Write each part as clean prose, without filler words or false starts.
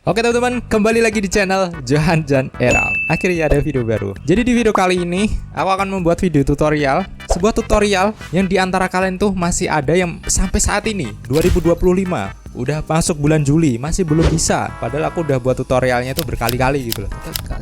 Oke teman-teman, kembali lagi di channel Johan Jan Era. Akhirnya ada video baru. Jadi di video kali ini aku akan membuat video tutorial, sebuah tutorial yang diantara kalian tuh masih ada yang sampai saat ini 2025 udah masuk bulan Juli masih belum bisa. Padahal aku udah buat tutorialnya tuh berkali-kali gitu loh.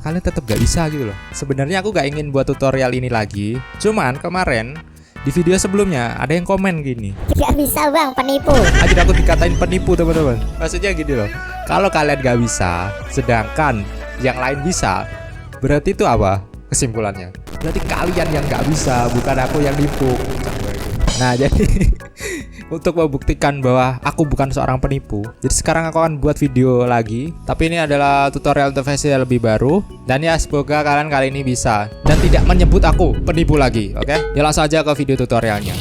Kalian tetap gak bisa gitu loh. Sebenarnya aku gak ingin buat tutorial ini lagi. Cuman kemarin di video sebelumnya ada yang komen gini, gak bisa bang, penipu. akhirnya aku dikatain penipu teman-teman. Maksudnya gini loh, kalau kalian gak bisa sedangkan yang lain bisa, berarti itu apa kesimpulannya? Berarti kalian yang gak bisa, bukan aku yang nipu. Nah jadi untuk membuktikan bahwa aku bukan seorang penipu, jadi sekarang aku akan buat video lagi. Tapi ini adalah tutorial untuk versi yang lebih baru. Dan ya semoga kalian kali ini bisa dan tidak menyebut aku penipu lagi. Oke, ya langsung aja ke video tutorialnya.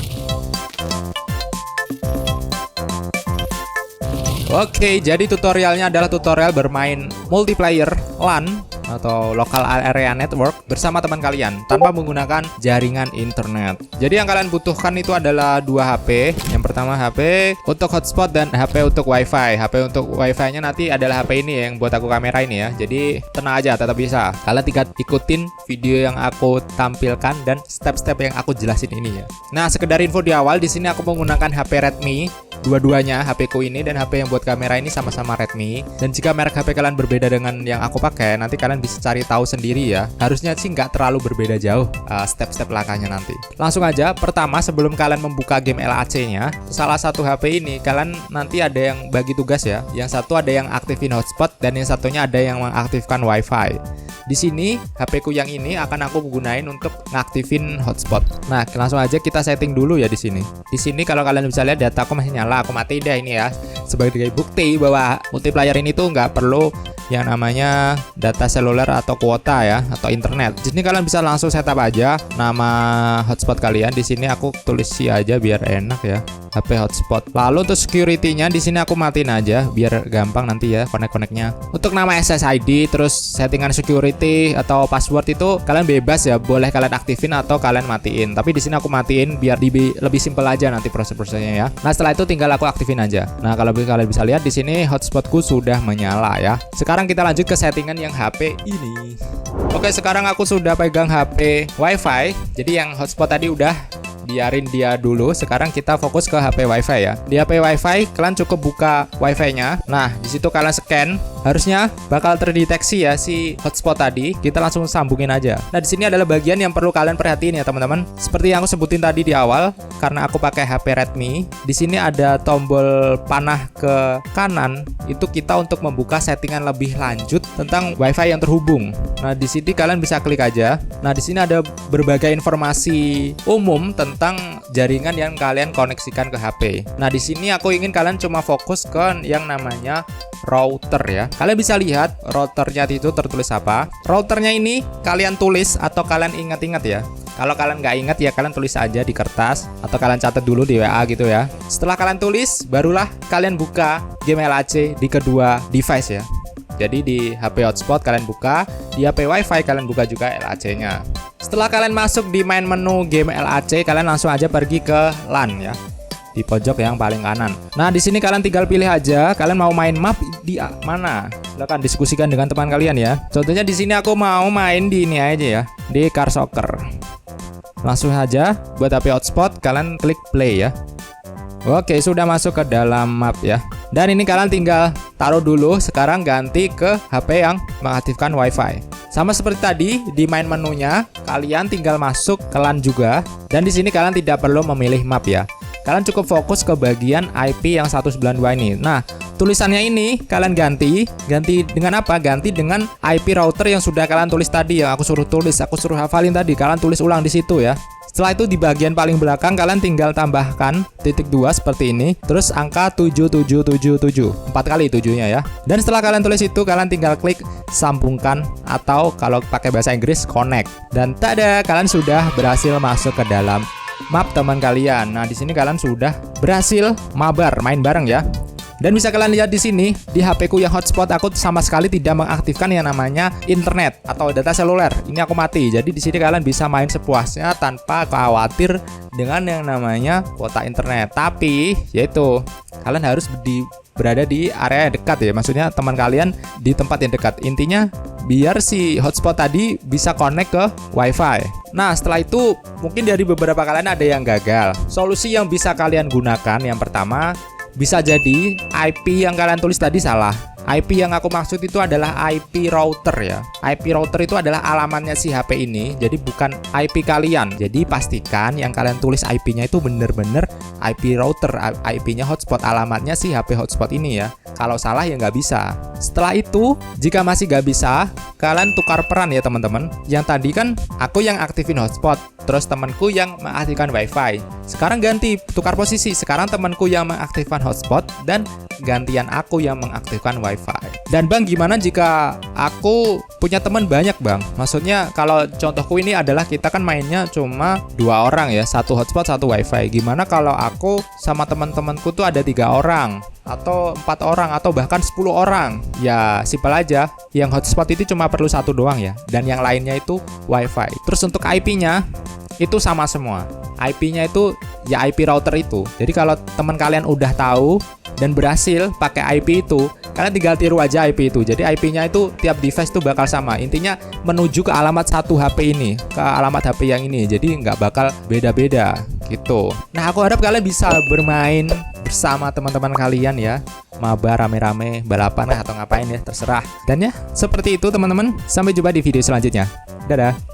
Oke, jadi tutorialnya adalah tutorial bermain multiplayer LAN atau local area network bersama teman kalian tanpa menggunakan jaringan internet. Jadi yang kalian butuhkan itu adalah dua HP. Yang pertama HP untuk hotspot dan HP untuk wifi. HP untuk wifi-nya nanti adalah HP ini yang buat aku kamera ini ya. Jadi tenang aja, tetap bisa. Kalian tinggal ikutin video yang aku tampilkan dan step-step yang aku jelasin ini ya. Nah, sekedar info di awal, di sini aku menggunakan HP Redmi. Dua-duanya HP ku ini dan HP yang buat kamera ini sama-sama Redmi. Dan jika merek HP kalian berbeda dengan yang aku pakai, nanti kalian bisa cari tahu sendiri ya. Harusnya sih nggak terlalu berbeda jauh step-step langkahnya nanti. Langsung aja, pertama sebelum kalian membuka game LAC-nya, salah satu HP ini kalian nanti ada yang bagi tugas ya. Yang satu ada yang aktifin hotspot dan yang satunya ada yang mengaktifkan WiFi. Di sini HP ku yang ini akan aku gunain untuk ngaktifin hotspot. Nah, langsung aja kita setting dulu ya di sini. Di sini kalau kalian bisa lihat data aku masih nyala, aku mati deh ini ya. Sebagai bukti bahwa multiplayer ini tuh nggak perlu yang namanya data seluler atau kuota ya, atau internet. Di sini kalian bisa langsung setup aja nama hotspot kalian. Di sini aku tulis C aja biar enak ya. HP hotspot. Lalu untuk security-nya di sini aku matiin aja biar gampang nanti ya connect-nya. Untuk nama SSID terus settingan security atau password itu kalian bebas ya, boleh kalian aktifin atau kalian matiin. Tapi di sini aku matiin biar lebih simpel aja nanti proses-prosesnya ya. Nah, setelah itu tinggal aku aktifin aja. Nah, kalau kalian bisa lihat di sini hotspotku sudah menyala ya. Sekarang kita lanjut ke settingan yang HP ini. Oke, sekarang aku sudah pegang HP WiFi. Jadi yang hotspot tadi udah biarin dia dulu. Sekarang kita fokus ke HP WiFi ya. Di HP WiFi kalian cukup buka WiFi-nya. Nah, di situ kalian scan, harusnya bakal terdeteksi ya si hotspot tadi. Kita langsung sambungin aja. Nah, di sini adalah bagian yang perlu kalian perhatiin ya teman-teman. Seperti yang aku sebutin tadi di awal, karena aku pakai HP Redmi, di sini ada tombol panah ke kanan. Itu kita untuk membuka settingan lebih lanjut tentang WiFi yang terhubung. Nah, di sini kalian bisa klik aja. Nah, di sini ada berbagai informasi umum tentang jaringan yang kalian koneksikan ke HP. Nah, di sini aku ingin kalian cuma fokus ke yang namanya router ya. Kalian bisa lihat routernya itu tertulis apa. Routernya ini kalian tulis atau kalian ingat-ingat ya. Kalau kalian nggak ingat ya kalian tulis aja di kertas atau kalian catat dulu di WA gitu ya. Setelah kalian tulis, barulah kalian buka game LAC di kedua device ya. Jadi di HP hotspot kalian buka, di HP WiFi kalian buka juga LAC-nya. Setelah kalian masuk di main menu game LAC, kalian langsung aja pergi ke LAN ya. Di pojok yang paling kanan. Nah, di sini kalian tinggal pilih aja kalian mau main map di mana. Silakan diskusikan dengan teman kalian ya. Contohnya di sini aku mau main di ini aja ya, di Car Soccer. Langsung aja buat HP hotspot kalian klik play ya. Oke, sudah masuk ke dalam map ya. Dan ini kalian tinggal taruh dulu, sekarang ganti ke HP yang mengaktifkan WiFi. Sama seperti tadi di main menunya, kalian tinggal masuk ke LAN juga. Dan di sini kalian tidak perlu memilih map ya. Kalian cukup fokus ke bagian IP yang 192 ini. Nah, tulisannya ini kalian ganti dengan apa? Ganti dengan IP router yang sudah kalian tulis tadi, yang aku suruh tulis, aku suruh hafalin tadi. Kalian tulis ulang di situ ya. Setelah itu di bagian paling belakang kalian tinggal tambahkan titik 2 seperti ini, terus angka 7777, 4 kali 7-nya ya. Dan setelah kalian tulis itu kalian tinggal klik sambungkan atau kalau pakai bahasa Inggris connect. Dan tada, kalian sudah berhasil masuk ke dalam map teman kalian. Nah, di sini kalian sudah berhasil mabar, main bareng ya. Dan bisa kalian lihat di sini, di HP ku yang hotspot aku sama sekali tidak mengaktifkan yang namanya internet atau data seluler. Ini aku mati. Jadi di sini kalian bisa main sepuasnya tanpa khawatir dengan yang namanya kuota internet. Tapi yaitu kalian harus berada di area yang dekat ya. Maksudnya teman kalian di tempat yang dekat. Intinya biar si hotspot tadi bisa connect ke WiFi. Nah, setelah itu mungkin dari beberapa kalian ada yang gagal. Solusi yang bisa kalian gunakan yang pertama, bisa jadi IP yang kalian tulis tadi salah. IP yang aku maksud itu adalah IP router ya. IP router itu adalah alamatnya si HP ini, jadi bukan IP kalian. Jadi pastikan yang kalian tulis IP-nya itu bener-bener IP router, IP-nya hotspot, alamatnya si HP hotspot ini ya. Kalau salah ya nggak bisa. Setelah itu, jika masih nggak bisa, kalian tukar peran ya teman-teman. Yang tadi kan aku yang aktifin hotspot, terus temanku yang mengaktifkan WiFi. Sekarang ganti, tukar posisi. Sekarang temanku yang mengaktifkan hotspot dan gantian aku yang mengaktifkan WiFi. Dan Bang, gimana jika aku punya teman banyak Bang? Maksudnya kalau contohku ini adalah kita kan mainnya cuma 2 orang ya, 1 hotspot 1 WiFi. Gimana kalau aku sama teman-temanku tuh ada 3 orang atau 4 orang atau bahkan 10 orang? Ya simpel aja, yang hotspot itu cuma perlu 1 doang ya, dan yang lainnya itu WiFi. Terus untuk IP-nya itu sama semua. IP-nya itu ya IP router itu. Jadi kalau teman kalian udah tahu dan berhasil pakai IP itu, kalian tinggal tiru aja IP itu. Jadi IP-nya itu tiap device tuh bakal sama. Intinya menuju ke alamat satu HP ini, ke alamat HP yang ini. Jadi nggak bakal beda-beda gitu. Nah, aku harap kalian bisa bermain bersama teman-teman kalian ya. Mabar rame-rame, balapan atau ngapain ya, terserah. Dan ya, seperti itu teman-teman. Sampai jumpa di video selanjutnya. Dadah.